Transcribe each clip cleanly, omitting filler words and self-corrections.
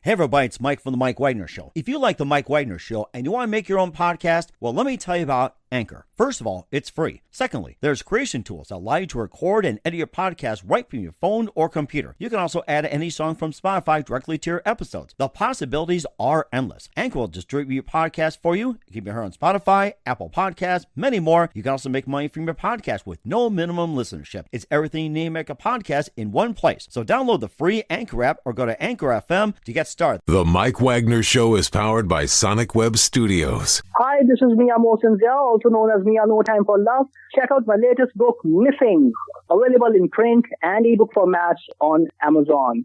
Hey everybody, it's Mike from The Mike Wagner Show. If you like The Mike Wagner Show and you want to make your own podcast, well, let me tell you about Anchor. First of all, it's free. Secondly, there's creation tools that allow you to record and edit your podcast right from your phone or computer. You can also add any song from Spotify directly to your episodes. The possibilities are endless. Anchor will distribute your podcast for you. You can be heard on Spotify, Apple Podcasts, many more. You can also make money from your podcast with no minimum listenership. It's everything you need to make a podcast in one place. So download the free Anchor app or go to Anchor FM to get started. The Mike Wagner Show is powered by Sonic Web Studios. Hi, this is Mia Mosensia, also known as Mia No Time for Love. Check out my latest book, Missing, available in print and ebook formats on Amazon.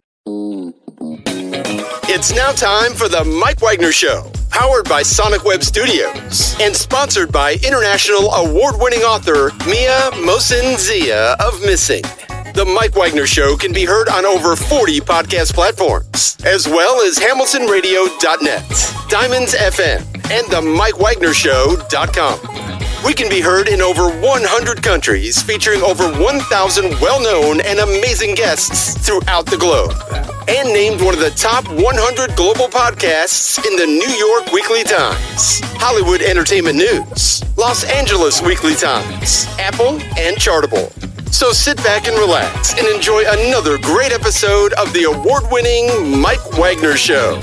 It's now time for the Mike Wagner Show, powered by Sonic Web Studios and sponsored by international award-winning author Mia Mosensia of Missing. The Mike Wagner Show can be heard on over 40 podcast platforms, as well as HamiltonRadio.net, Diamonds FM, and the MikeWagnerShow.com. We can be heard in over 100 countries, featuring over 1,000 well-known and amazing guests throughout the globe. And named one of the top 100 global podcasts in the New York Weekly Times, Hollywood Entertainment News, Los Angeles Weekly Times, Apple, and Chartable. So sit back and relax and enjoy another great episode of the award-winning Mike Wagner Show.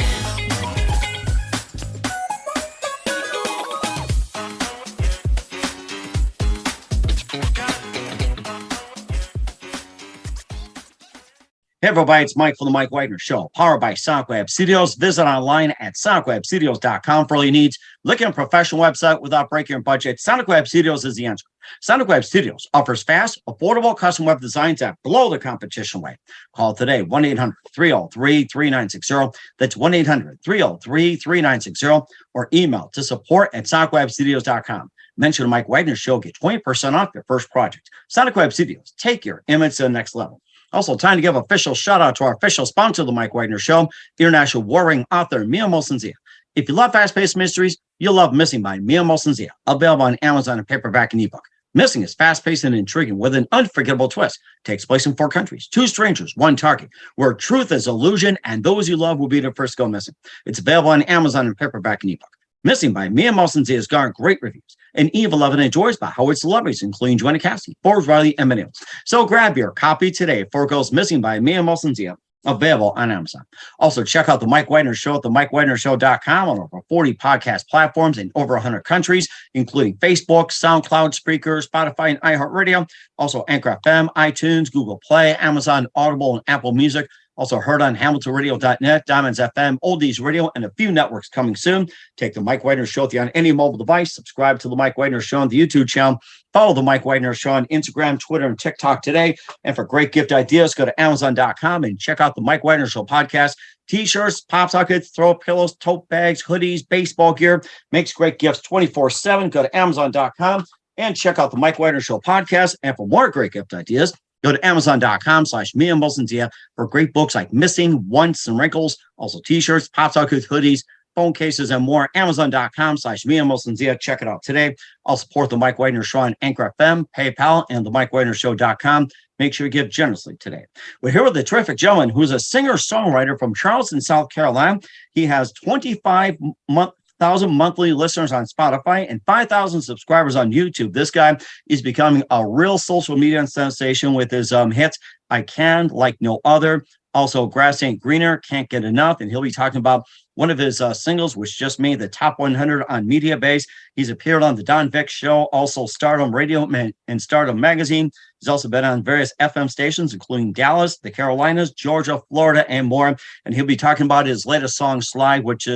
Hey everybody, it's Mike from The Mike Wagner Show, powered by Sonic Web Studios. Visit online at sonicwebstudios.com for all your needs. Look at a professional website without breaking your budget. Sonic Web Studios is the answer. Sonic Web Studios offers fast, affordable custom web designs that blow the competition away. Call today, 1-800-303-3960. That's 1-800-303-3960. Or email to support@sonicwebstudios.com. Mention the Mike Wagner Show, get 20% off your first project. Sonic Web Studios, take your image to the next level. Also, time to give an official shout out to our official sponsor of the Mike Wagner Show, international warring author Mia Mosensia. If you love fast-paced mysteries, you'll love Missing by Mia Mosensia, available on Amazon in paperback and ebook. Missing is fast-paced and intriguing with an unforgettable twist. Takes place in 4 countries, 2 strangers, 1 target, where truth is illusion and those you love will be the first to go missing. It's available on Amazon in paperback and ebook. Missing by Mia Mosensia has garnered great reviews, and Eve 11 enjoys by Howard celebrities, including Joanna Cassidy, Forbes Riley, and many others. So grab your copy today for it goes Missing by Mia Mosensia, available on Amazon. Also, check out the Mike Wagner Show at themikewagnershow.com on over 40 podcast platforms in over 100 countries, including Facebook, SoundCloud, Spreaker, Spotify, and iHeartRadio. Also, Anchor FM, iTunes, Google Play, Amazon, Audible, and Apple Music. Also heard on HamiltonRadio.net, Diamonds FM, Oldies Radio, and a few networks coming soon. Take the Mike Wagner Show on any mobile device. Subscribe to the Mike Wagner Show on the YouTube channel. Follow the Mike Wagner Show on Instagram, Twitter, and TikTok today. And for great gift ideas, go to Amazon.com and check out the Mike Wagner Show podcast. T-shirts, pop sockets, throw pillows, tote bags, hoodies, baseball gear. Makes great gifts 24/7. Go to Amazon.com and check out the Mike Wagner Show podcast. And for more great gift ideas, go to Amazon.com/Mia Mosensia for great books like Missing, Once, and Wrinkles. Also T-shirts, pop sockets, hoodies, phone cases, and more. Amazon.com/Mia Mosensia. Check it out today. I'll support the Mike Wagner Show on Anchor FM, PayPal, and the MikeWagnerShow.com. Make sure you give generously today. We're here with a terrific gentleman who's a singer-songwriter from Charleston, South Carolina. He has 25,000 monthly listeners on Spotify and 5,000 subscribers on YouTube. This guy is becoming a real social media sensation with his hits, I Can, Like No Other. Also, Grass Ain't Greener, Can't Get Enough. And he'll be talking about one of his singles, which just made the top 100 on Mediabase. He's appeared on The Don Vick Show, also Stardom Radio and Stardom Magazine. He's also been on various FM stations, including Dallas, the Carolinas, Georgia, Florida, and more. And he'll be talking about his latest song, Slide, which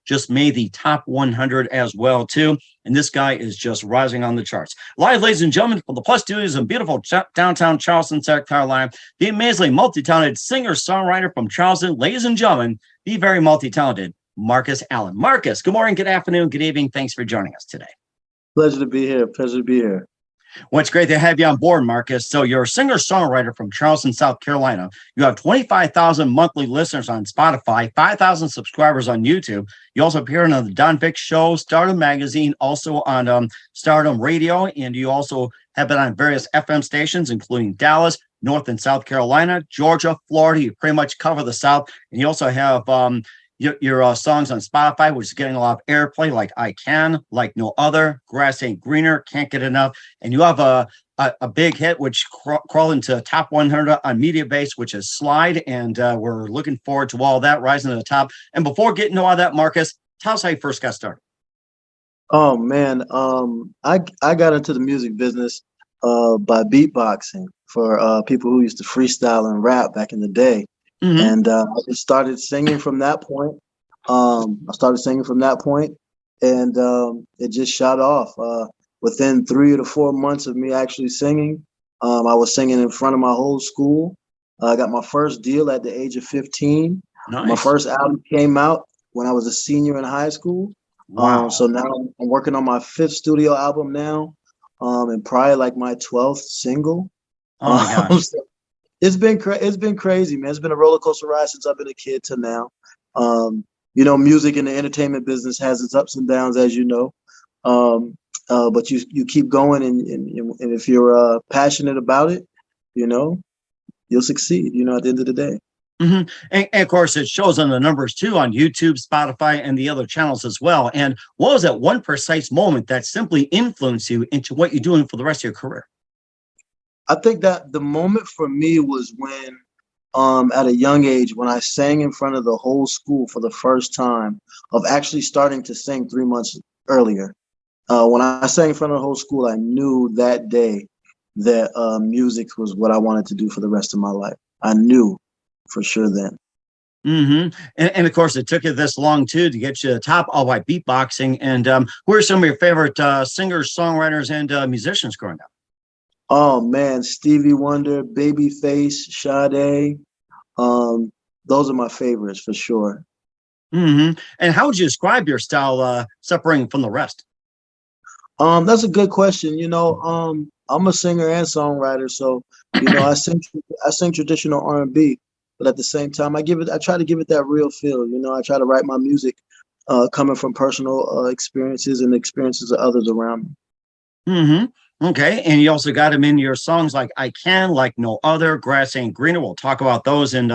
just made the top 100 as well, too. And this guy is just rising on the charts. Live, ladies and gentlemen, from the Plus Studios in beautiful downtown Charleston, South Carolina, the amazingly multi-talented singer-songwriter from Charleston, ladies and gentlemen, the very multi-talented Marcus Allen. Marcus, good morning, good afternoon, good evening. Thanks for joining us today. Pleasure to be here. Pleasure to be here. Well, it's great to have you on board, Marcus. So you're a singer-songwriter from Charleston, South Carolina. You have 25,000 monthly listeners on Spotify, 5,000 subscribers on YouTube. You also appear on the Don Vick Show, Stardom Magazine, also on Stardom Radio, and you also have been on various FM stations, including Dallas, North and South Carolina, Georgia, Florida. You pretty much cover the South, and you also have your songs on Spotify, which is getting a lot of airplay, like I Can, Like No Other, Grass Ain't Greener, Can't Get Enough. And you have a big hit, which crawled into top 100 on Media Base, which is Slide. And we're looking forward to all that rising to the top. And before getting to all that, Marcus, tell us how you first got started. Oh man, I got into the music business by beatboxing for people who used to freestyle and rap back in the day. Mm-hmm. And I just started singing from that point. And it just shot off. Within 3 to 4 months of me actually singing, I was singing in front of my whole school. I got my first deal at the age of 15. Nice. My first album came out when I was a senior in high school. Wow. So now I'm working on my 5th studio album now, and probably like my 12th single. Oh my gosh. So it's been crazy, man. It's been a roller coaster ride since I've been a kid to now. Music in the entertainment business has its ups and downs, as you know. But you keep going, and if you're passionate about it, you'll succeed. At the end of the day. Mm-hmm. And of course, it shows on the numbers too on YouTube, Spotify, and the other channels as well. And what was that one precise moment that simply influenced you into what you're doing for the rest of your career? I think that the moment for me was when, at a young age, when I sang in front of the whole school for the first time, of actually starting to sing 3 months earlier. When I sang in front of the whole school, I knew that day that music was what I wanted to do for the rest of my life. I knew for sure then. Mm-hmm. And of course, it took you this long too to get you to the top, all by beatboxing. And who are some of your favorite singers, songwriters, and musicians growing up? Oh man, Stevie Wonder, Babyface, Sade. Those are my favorites for sure. Mm-hmm. And how would you describe your style separating from the rest? That's a good question. I'm a singer and songwriter, so I sing traditional R&B, but at the same time, I try to give it that real feel. I try to write my music coming from personal experiences and experiences of others around me. Mm-hmm. Okay. And you also got them in your songs like I Can, Like No Other, Grass Ain't Greener. We'll talk about those in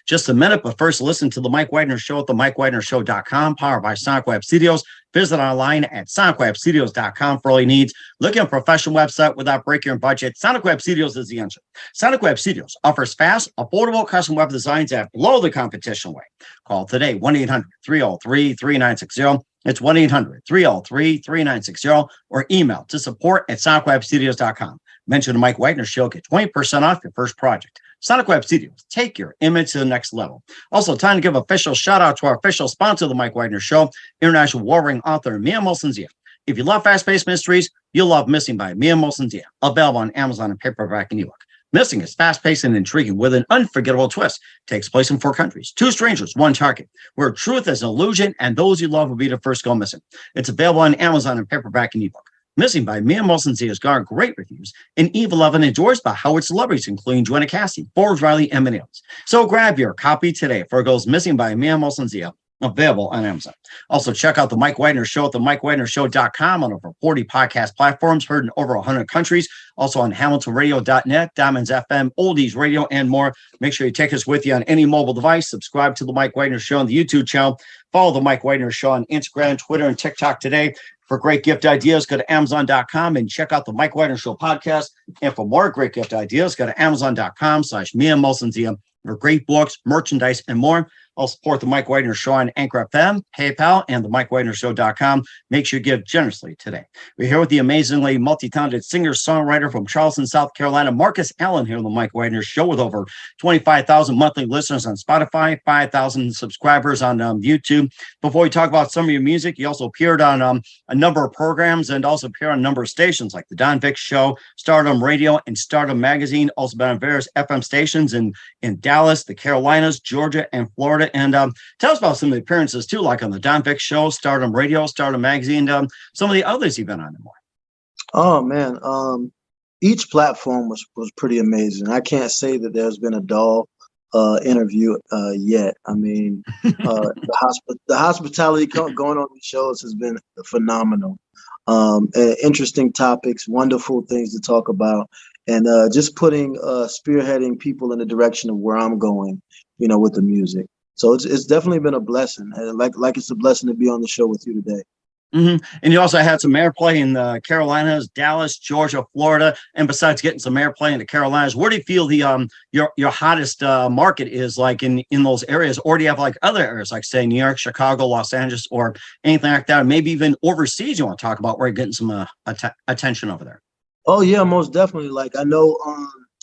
just a minute. But first, listen to The Mike Widener Show at themikewidnershow.com, powered by Sonic Web Studios. Visit online at sonicwebstudios.com for all your needs. Look at a professional website without breaking your budget. Sonic Web Studios is the answer. Sonic Web Studios offers fast, affordable custom web designs that blow the competition away. Call today, 1-800-303-3960. It's 1-800-303-3960, or email to support@sonicwebstudios.com. Mention the Mike Widener Show, get 20% off your first project. Sonic Web Studios, take your image to the next level. Also, time to give official shout out to our official sponsor of the Mike Widener Show, international war ring author Mia Molson-Zia. If you love fast-paced mysteries, you'll love Missing by Mia Molson-Zia, available on Amazon and paperback and ebook. Missing is fast-paced and intriguing with an unforgettable twist. Takes place in 4 countries, 2 strangers, 1 target, where truth is an illusion and those you love will be the first go missing. It's available on Amazon and paperback and ebook. Missing by Mia Molson-Zia has garnered great reviews, and Eve 11 enjoys by Howard celebrities, including Joanna Cassidy, Forbes Riley, and many others. So grab your copy today for it goes Missing by Mia Molson-Zia, available on Amazon. Also, check out The Mike Widener Show at themikewidnershow.com on over 40 podcast platforms, heard in over 100 countries. Also on hamiltonradio.net, Diamonds FM, Oldies Radio, and more. Make sure you take us with you on any mobile device. Subscribe to The Mike Widener Show on the YouTube channel. Follow The Mike Widener Show on Instagram, Twitter, and TikTok today. For great gift ideas, go to Amazon.com and check out the Mike Widener Show podcast. And for more great gift ideas, go to Amazon.com/Mia Molson-Zia for great books, merchandise, and more. I'll support the Mike Widener Show on Anchor FM, PayPal, and the MikeWidenerShow.com. Make sure you give generously today. We're here with the amazingly multi-talented singer-songwriter from Charleston, South Carolina, Marcus Allen, here on the Mike Widener Show, with over 25,000 monthly listeners on Spotify, 5,000 subscribers on YouTube. Before we talk about some of your music, you also appeared on a number of programs and also appeared on a number of stations like the Don Vick Show, Stardom Radio, and Stardom Magazine. Also been on various FM stations in Dallas, the Carolinas, Georgia, and Florida. And tell us about some of the appearances too, like on the Don Vick Show, Stardom Radio, Stardom Magazine, some of the others you've been on. Oh man, each platform was pretty amazing. I can't say that there's been a dull interview yet. I mean, the hospitality going on these shows has been phenomenal. Interesting topics, wonderful things to talk about, and just spearheading people in the direction of where I'm going, with the music. So it's definitely been a blessing. And like it's a blessing to be on the show with you today. And you also had some airplay in the Carolinas, Dallas, Georgia, Florida. And besides getting some airplay in the Carolinas, where do you feel the your hottest market is, like in those areas? Or do you have like other areas, like say New York, Chicago, Los Angeles, or anything like that? Or maybe even overseas you want to talk about where you're getting some attention over there? Oh yeah, most definitely. Like I know,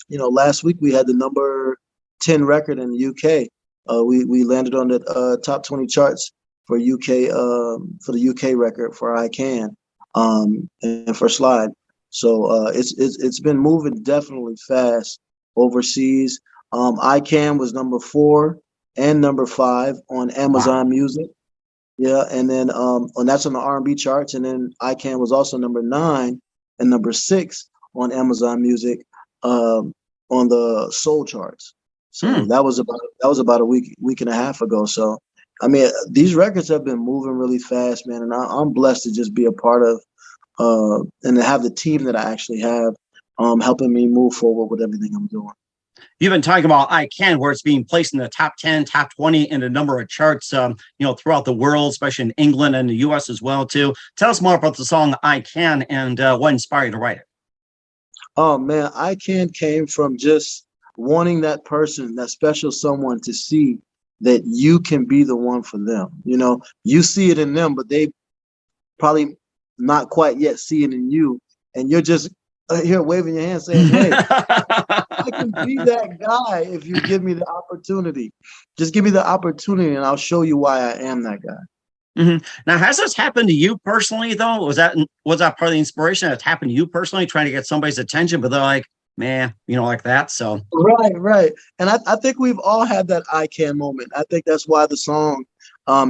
last week we had the number 10 record in the UK. We landed on the top 20 charts for UK for the UK record for I Can and for Slide. So it's been moving definitely fast overseas. I Can was number 4 and number 5 on Amazon Music. Yeah, and then and that's on the R&B charts. And then I Can was also number 9 and number 6 on Amazon Music on the soul charts. So that was about a week and a half ago. So I mean, these records have been moving really fast, man, and I'm blessed to just be a part of and to have the team that I actually have helping me move forward with everything I'm doing. You've been talking about I Can, where it's being placed in the top 10, top 20 in a number of charts, throughout the world, especially in England and the US as well, too. Tell us more about the song I Can and what inspired you to write it. Oh, man, I Can came from just wanting that person, that special someone, to see that you can be the one for them. You know, you see it in them, but they probably not quite yet see it in you. And you're just here waving your hand saying, hey, I can be that guy if you give me the opportunity. Just give me the opportunity and I'll show you why I am that guy. Now, has this happened to you personally, though? Was that part of the inspiration that's happened to you personally, trying to get somebody's attention, but they're like, man, like that? So right. And I think we've all had that I Can moment. I think that's why the song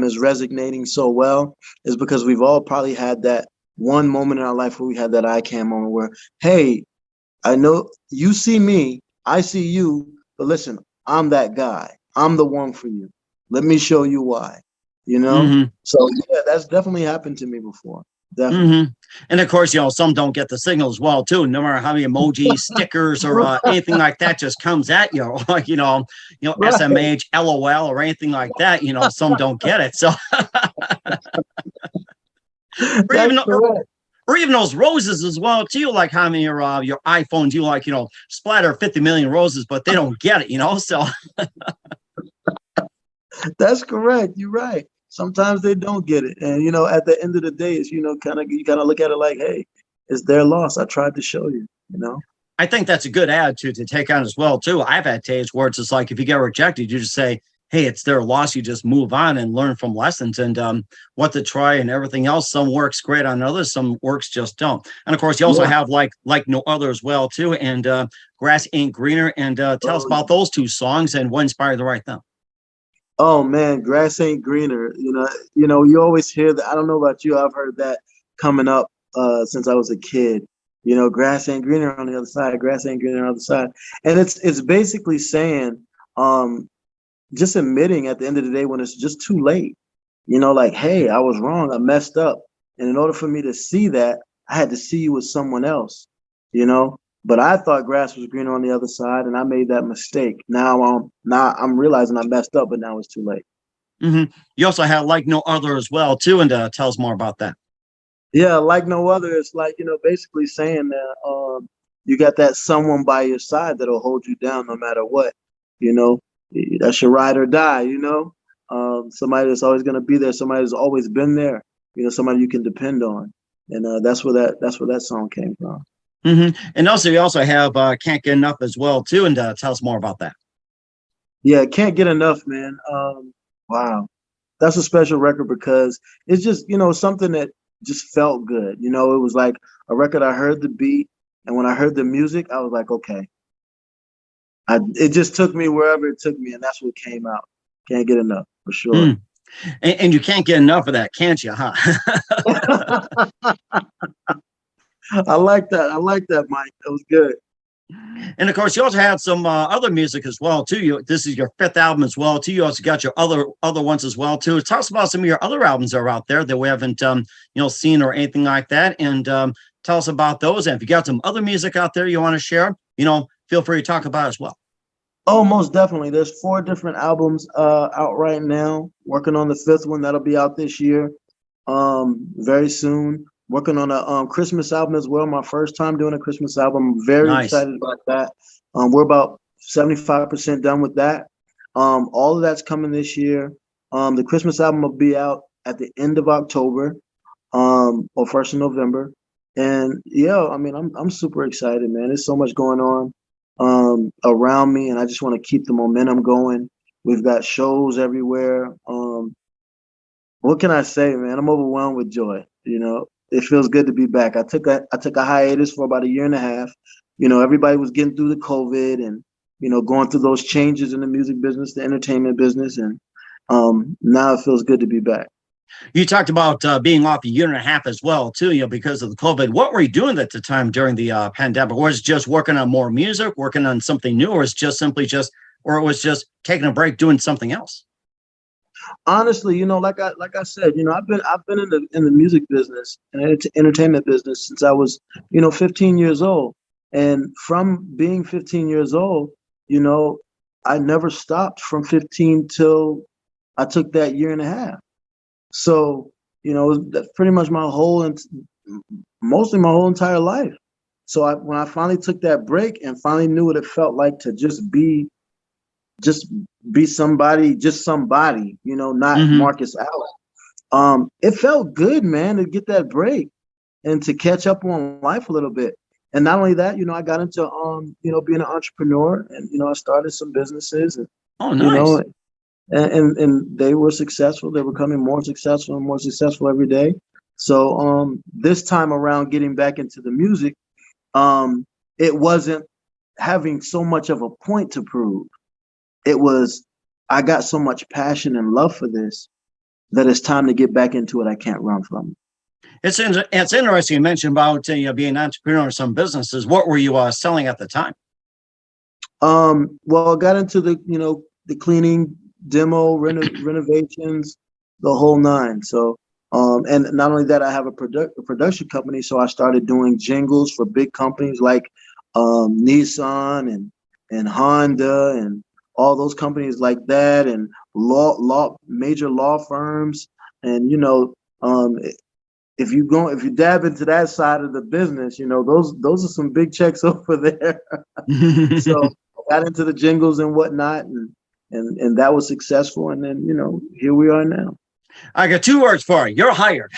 is resonating so well, is because we've all probably had that one moment in our life where we had that I Can moment where, hey, I know you see me, I see you, but listen, I'm that guy. I'm the one for you. Let me show you why. So yeah, that's definitely happened to me before. Definitely. And of course, some don't get the signal as well too. No matter how many emojis, stickers, or anything like that just comes at you, like right. SMH, LOL, or anything like that. Some don't get it. So, or even those roses as well too. Like how many your iPhones you like, splatter 50 million roses, but they don't get it. So that's correct. You're right. Sometimes they don't get it. And, at the end of the day, it's, you kind of look at it like, hey, it's their loss. I tried to show you, I think that's a good attitude to take on as well, too. I've had days where it's just like, if you get rejected, you just say, hey, it's their loss. You just move on and learn from lessons and what to try and everything else. Some works great on others. Some works just don't. And of course, you also have like No Other as well, too. And Grass Ain't Greener. And tell us about those two songs and what inspired you to write them. Oh man, Grass Ain't Greener. You always hear that. I don't know about you. I've heard that coming up since I was a kid. Grass ain't greener on the other side. Grass ain't greener on the other side. And it's basically saying, just admitting at the end of the day when it's just too late. Like, hey, I was wrong. I messed up. And in order for me to see that, I had to see you with someone else. But I thought grass was greener on the other side, and I made that mistake. Now I'm realizing I messed up, but now it's too late. You also had Like No Other as well, too, and tell us more about that. Yeah, Like No Other is like, basically saying that you got that someone by your side that'll hold you down no matter what. That's your ride or die, somebody that's always going to be there, somebody that's always been there, somebody you can depend on. And that's where that song came from. And also, you also have Can't Get Enough as well, too. And tell us more about that. Yeah, Can't Get Enough, man. Wow. That's a special record because it's just, something that just felt good. It was like a record. I heard the beat. And when I heard the music, I was like, okay. It just took me wherever it took me. And that's what came out. Can't Get Enough, for sure. And you can't get enough of that, can't you, huh? I like that, Mike. That was good. And of course, you also had some other music as well, too. This is your 5th album as well, too. You also got your other ones as well, too. Tell us about some of your other albums that are out there that we haven't, seen or anything like that. And tell us about those. And if you got some other music out there you want to share, feel free to talk about it as well. Oh, most definitely. There's 4 different albums out right now. Working on the 5th one that'll be out this year, very soon. Working on a Christmas album as well. My first time doing a Christmas album. I'm very Nice. excited about that. We're about 75% done with that. All of that's coming this year. The Christmas album will be out at the end of October, or first of November. And yeah, I mean, I'm super excited, man. There's so much going on around me, and I just want to keep the momentum going. We've got shows everywhere. What can I say, man? I'm overwhelmed with joy. You know, it feels good to be back. I took a hiatus for about 1.5 years. You know, everybody was getting through the COVID and, you know, going through those changes in the music business, the entertainment business, and now it feels good to be back. You talked about being off 1.5 years as well, too, you know, because of the COVID. What were you doing at the time during the pandemic? Was it just working on more music, working on something new, or was it just simply or it was just taking a break, doing something else? Honestly, you know, like I said, you know, I've been in the music business and entertainment business since I was, you know, 15 years old. And from being 15 years old, you know, I never stopped from 15 till I took that 1.5 years. So, you know, that's pretty much mostly my whole entire life. So when I finally took that break and finally knew what it felt like to just be somebody, you know, not Marcus Allen. It felt good, man, to get that break and to catch up on life a little bit. And not only that, you know, I got into, you know, being an entrepreneur, and, you know, I started some businesses, and, Oh, nice. you know, and they were successful. They were becoming more successful and more successful every day. So this time around, getting back into the music, it wasn't having so much of a point to prove. It was, I got so much passion and love for this that it's time to get back into it. I can't run from it. It's interesting you mentioned about you know, being an entrepreneur in some businesses. What were you selling at the time? Well, I got into the, you know, the cleaning, demo, renovations, the whole 9. So, and not only that, I have a production company. So I started doing jingles for big companies like Nissan and Honda and all those companies like that, and major law firms. And, you know, if you dab into that side of the business, you know, those are some big checks over there. So I got into the jingles and whatnot, and that was successful. And then, you know, here we are now. I got 2 words for you. You're hired.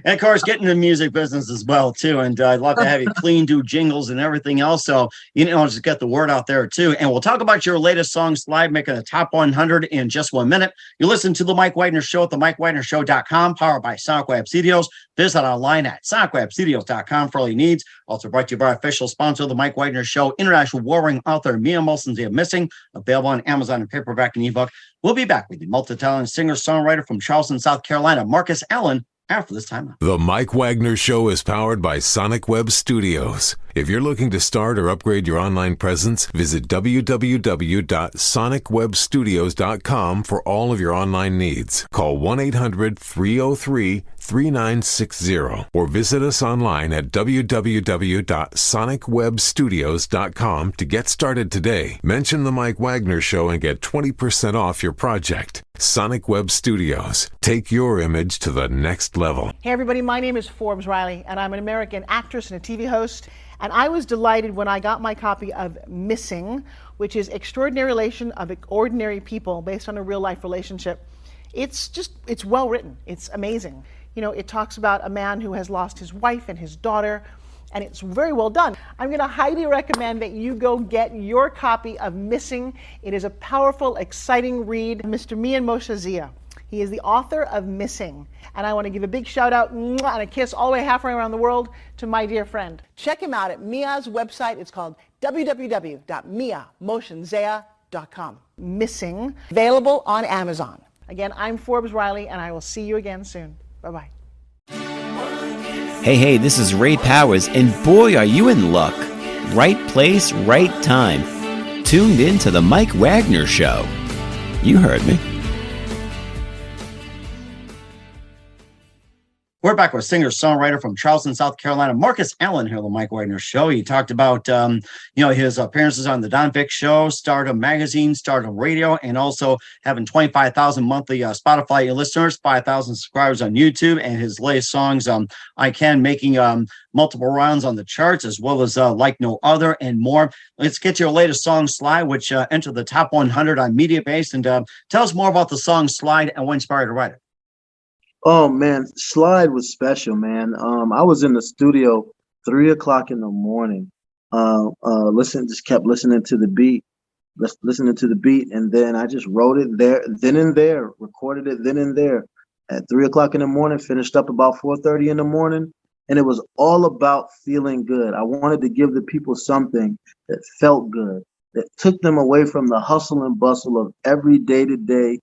And of course, get in the music business as well, too. And I'd love to have you clean, do jingles and everything else. So, you know, just get the word out there, too. And we'll talk about your latest songs live, making the top 100 in just 1 minute. You listen to The Mike Wagner Show at themikewagnershow.com, powered by Sonic Web Studios. Visit online at sonicwebstudios.com for all your needs. Also brought to you by our official sponsor, The Mike Wagner Show, international warring author Mia Molson's Missing, available on Amazon and paperback and ebook. We'll be back with the multi-talented singer-songwriter from Charleston, South Carolina, Marcus Allen, after this time. The Mike Wagner Show is powered by Sonic Web Studios. If you're looking to start or upgrade your online presence, visit www.sonicwebstudios.com for all of your online needs. Call 1-800-303-3960 or visit us online at www.sonicwebstudios.com to get started today. Mention The Mike Wagner Show and get 20% off your project. Sonic Web Studios. Take your image to the next level. Hey everybody, my name is Forbes Riley, and I'm an American actress and a TV host. And I was delighted when I got my copy of Missing, which is Extraordinary Relation of Ordinary People based on a real life relationship. It's well written. It's amazing. You know, it talks about a man who has lost his wife and his daughter, and it's very well done. I'm going to highly recommend that you go get your copy of Missing. It is a powerful, exciting read. Mr. Mian Moshe Zia. He is the author of Missing. And I want to give a big shout out and a kiss all the way halfway around the world to my dear friend. Check him out at Mia's website. It's called www.miamoshenzea.com. Missing, available on Amazon. Again, I'm Forbes Riley, and I will see you again soon. Bye-bye. Hey, this is Ray Powers, and boy, are you in luck. Right place, right time. Tuned in to The Mike Wagner Show. You heard me. We're back with singer-songwriter from Charleston, South Carolina, Marcus Allen here on the Mike Wagner Show. He talked about, his appearances on the Don Vick Show, Stardom Magazine, Stardom Radio, and also having 25,000 monthly Spotify listeners, 5,000 subscribers on YouTube, and his latest songs, I Can, making multiple rounds on the charts, as well as Like No Other and more. Let's get to your latest song, Slide, which entered the top 100 on MediaBase. And tell us more about the song Slide and what inspired you to write it. Oh man, Slide was special, man. I was in the studio 3 o'clock in the morning. Just kept listening to the beat, and then I just wrote it there, then and there, recorded it then and there. At 3 o'clock in the morning, finished up about 4:30 in the morning, and it was all about feeling good. I wanted to give the people something that felt good, that took them away from the hustle and bustle of every day-to-day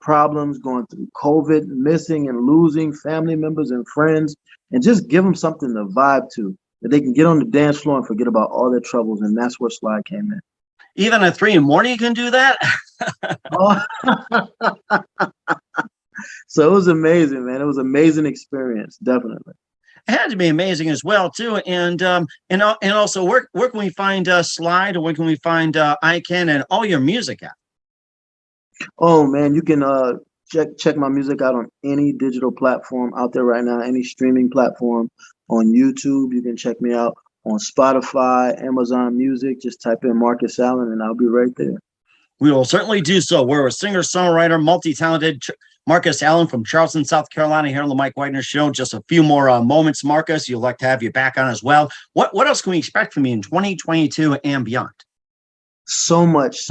problems, going through COVID, missing and losing family members and friends, and just give them something to vibe to, that they can get on the dance floor and forget about all their troubles. And that's where Slide came in. Even at 3 in the morning, you can do that? So it was amazing, man. It was an amazing experience, definitely. It had to be amazing as well, too. And also, where can we find Slide, or where can we find I Can and all your music at? Oh man, you can check my music out on any digital platform out there right now, any streaming platform. On YouTube, you can check me out on Spotify, Amazon Music. Just type in Marcus Allen and I'll be right there. We will certainly do so. We're a singer-songwriter, multi-talented Marcus Allen from Charleston, South Carolina, here on the Mike Wagner Show. Just a few more moments, Marcus. You'd like to have you back on as well. What else can we expect from you in 2022 and beyond? So much.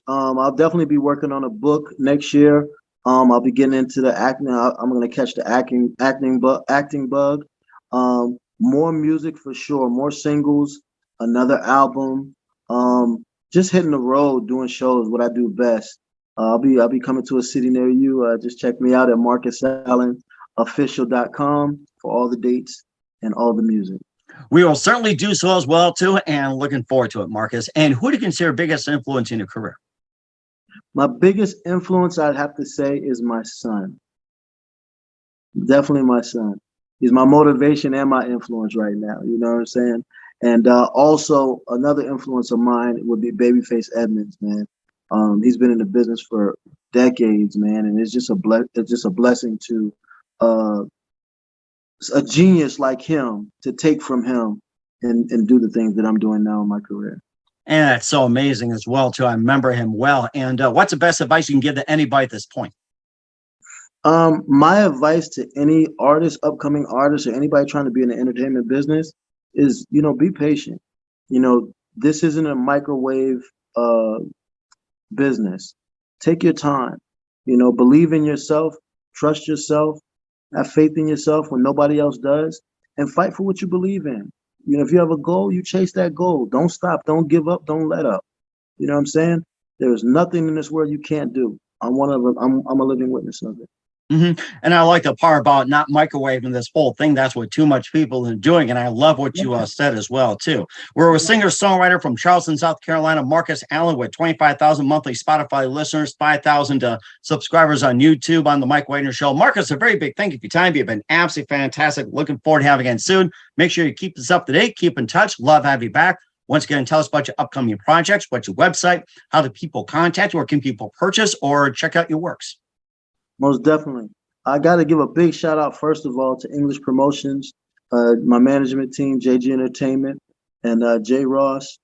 I'll definitely be working on a book next year. I'll be getting into the acting. I'm going to catch the acting bug. More music for sure. More singles. Another album. Just hitting the road, doing shows. What I do best. I'll be coming to a city near you. Just check me out at marcusallenofficial.com for all the dates and all the music. We will certainly do so as well, too, and looking forward to it, Marcus. And who do you consider biggest influence in your career? My biggest influence, I'd have to say, is my son. Definitely my son. He's my motivation and my influence right now. You know what I'm saying? And also another influence of mine would be Babyface Edmonds, man. He's been in the business for decades, man, and it's just a blessing to a genius like him to take from him and do the things that I'm doing now in my career. And that's so amazing as well, too. I remember him well. And what's the best advice you can give to anybody at this point? My advice to any artist, upcoming artist, or anybody trying to be in the entertainment business is, be patient. This isn't a microwave business. Take your time. Believe in yourself, trust yourself, have faith in yourself when nobody else does, and fight for what you believe in. If you have a goal, you chase that goal. Don't stop. Don't give up. Don't let up. You know what I'm saying? There's nothing in this world you can't do. I'm a living witness of it. Mm-hmm. And I like the part about not microwaving this whole thing. That's what too much people are doing. And I love what you said as well, too. We're a singer-songwriter from Charleston, South Carolina, Marcus Allen, with 25,000 monthly Spotify listeners, 5,000 subscribers on YouTube on the Mike Wagner Show. Marcus, a very big thank you for your time. You've been absolutely fantastic. Looking forward to having you again soon. Make sure you keep us up to date. Keep in touch. Love having you back. Once again, tell us about your upcoming projects, what's your website, how do people contact you, or can people purchase or check out your works? Most definitely. I got to give a big shout out, first of all, to English Promotions, my management team, JG Entertainment, and Jay Ross.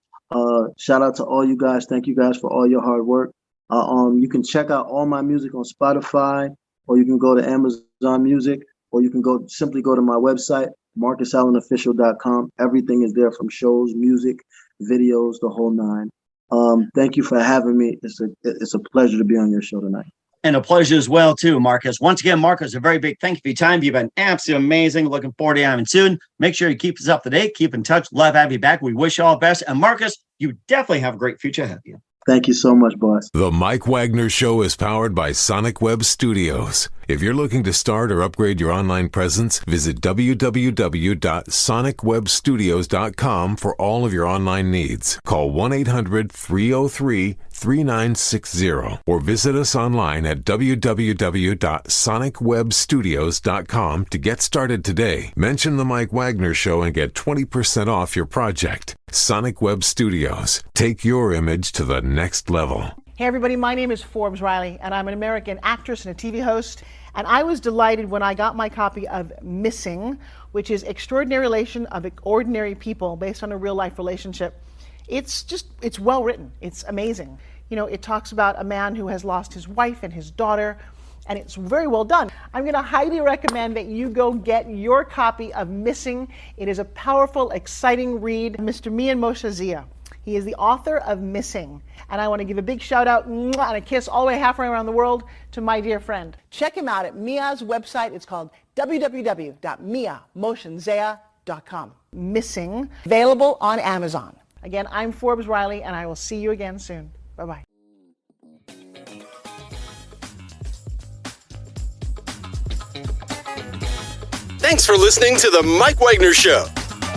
Shout out to all you guys. Thank you guys for all your hard work. You can check out all my music on Spotify, or you can go to Amazon Music, or you can simply go to my website, marcusallenofficial.com. Everything is there, from shows, music, videos, the whole nine. Thank you for having me. It's a pleasure to be on your show tonight. And a pleasure as well, too, Marcus. Once again, Marcus, a very big thank you for your time. You've been absolutely amazing. Looking forward to having you soon. Make sure you keep us up to date. Keep in touch. Love having you back. We wish you all the best. And Marcus, you definitely have a great future ahead of you. Thank you so much, boss. The Mike Wagner Show is powered by Sonic Web Studios. If you're looking to start or upgrade your online presence, visit www.sonicwebstudios.com for all of your online needs. Call 1-800-303-37 888-398-3960 or visit us online at www.sonicwebstudios.com to get started today. Mention the Mike Wagner Show and get 20% off your project. Sonic Web Studios. Take your image to the next level. Hey everybody, my name is Forbes Riley, and I'm an American actress and a TV host. And I was delighted when I got my copy of Missing, which is Extraordinary Relation of Ordinary People based on a real life relationship. It's well written. It's amazing. You know, it talks about a man who has lost his wife and his daughter, and it's very well done. I'm going to highly recommend that you go get your copy of Missing. It is a powerful, exciting read. Mr. Mian Moshe Zia. He is the author of Missing. And I want to give a big shout out and a kiss all the way halfway around the world to my dear friend. Check him out at Mia's website. It's called www.miamotionzea.com. Missing, available on Amazon. Again, I'm Forbes Riley, and I will see you again soon. Bye-bye. Thanks for listening to The Mike Wagner Show.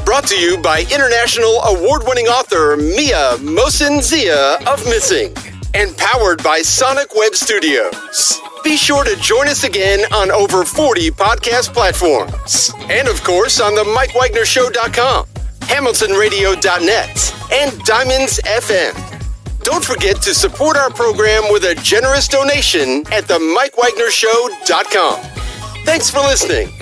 Brought to you by international award-winning author Mia Mohsen-Zia of Missing. And powered by Sonic Web Studios. Be sure to join us again on over 40 podcast platforms. And of course on the MikeWagnerShow.com, HamiltonRadio.net, and Diamonds FM. Don't forget to support our program with a generous donation at the MikeWagnerShow.com. Thanks for listening.